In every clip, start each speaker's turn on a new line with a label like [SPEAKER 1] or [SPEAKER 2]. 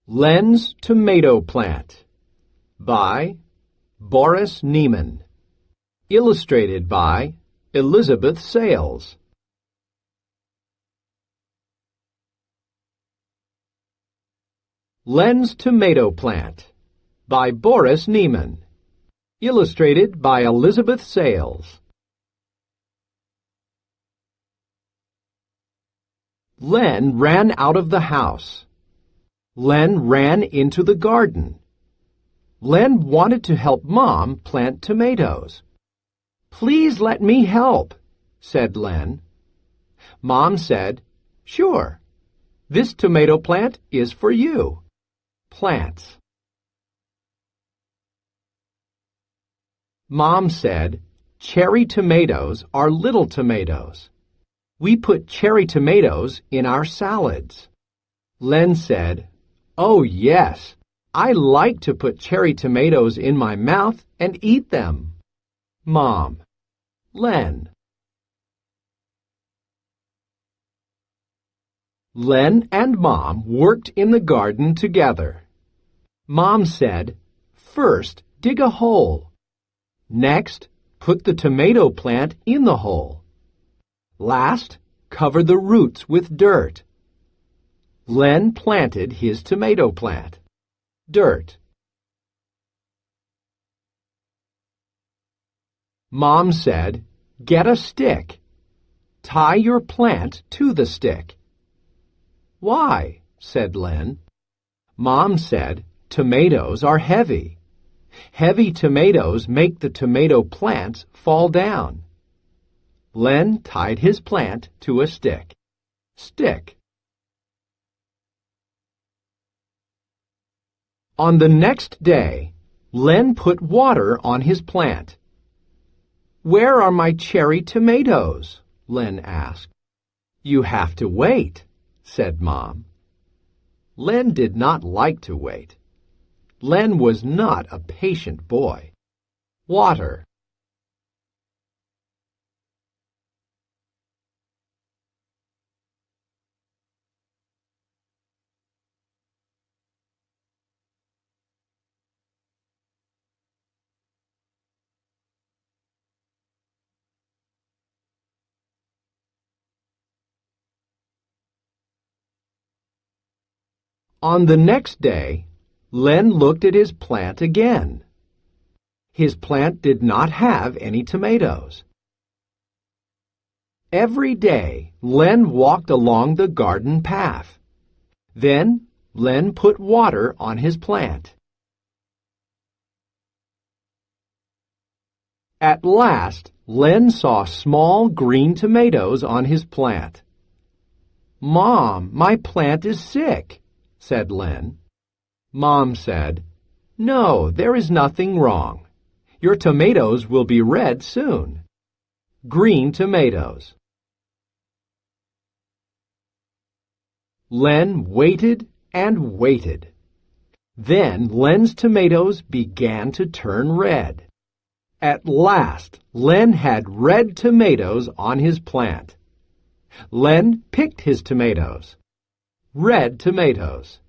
[SPEAKER 1] Len's Tomato Plant by Boris Neiman. Illustrated by Elizabeth Sales. Len's Tomato Plant by Boris Neiman. Illustrated by Elizabeth Sales. Len ran out of the house. Len ran into the garden. Len wanted to help Mom plant tomatoes. "Please let me help," said Len. Mom said, "Sure. This tomato plant is for you. Plants." Mom said, "Cherry tomatoes are little tomatoes. We put cherry tomatoes in our salads." Len said, "Oh, yes. I like to put cherry tomatoes in my mouth and eat them." Mom. Len. Len and Mom worked in the garden together. Mom said, "First, dig a hole. Next, put the tomato plant in the hole. Last, cover the roots with dirt." Len planted his tomato plant. Dirt. Mom said, "Get a stick. Tie your plant to the stick." "Why?" said Len. Mom said, "Tomatoes are heavy. Heavy tomatoes make the tomato plants fall down." Len tied his plant to a stick. Stick. On the next day, Len put water on his plant. "Where are my cherry tomatoes?" Len asked. "You have to wait," said Mom. Len did not like to wait. Len was not a patient boy. Water. On the next day, Len looked at his plant again. His plant did not have any tomatoes. Every day, Len walked along the garden path. Then, Len put water on his plant. At last, Len saw small green tomatoes on his plant. "Mom, my plant is sick," said Len. Mom said, "No, there is nothing wrong. Your tomatoes will be red soon." Green tomatoes. Len waited and waited. Then Len's tomatoes began to turn red. At last, Len had red tomatoes on his plant. Len picked his tomatoes. Red tomatoes.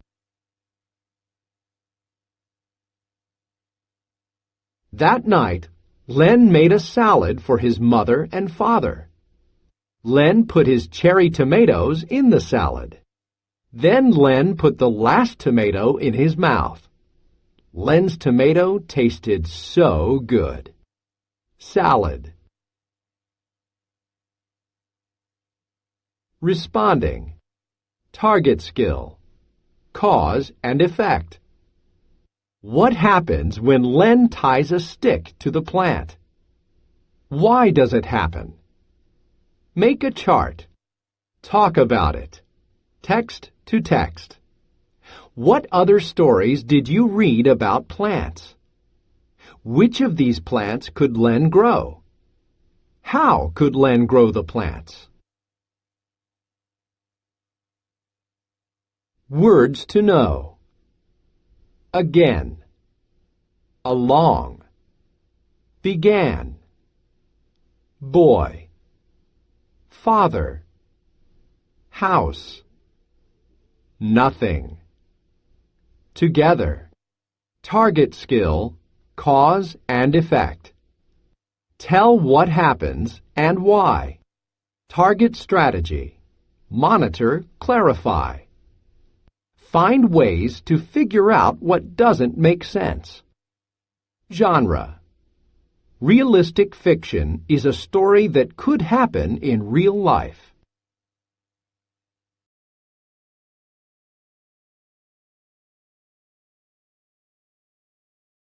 [SPEAKER 1] That night, Len made a salad for his mother and father. Len put his cherry tomatoes in the salad. Then Len put the last tomato in his mouth. Len's tomato tasted so good. Salad. Responding. Target skill. Cause and effect. What happens when Len ties a stick to the plant? Why does it happen? Make a chart. Talk about it. Text to text. What other stories did you read about plants? Which of these plants could Len grow? How could Len grow the plants? Words to know. Again. Along. Began. Boy. Father. House. Nothing. Together. Target skill, cause and effect. Tell what happens and why. Target strategy. Monitor, clarify. Find ways to figure out what doesn't make sense. Genre. Realistic fiction is a story that could happen in real life.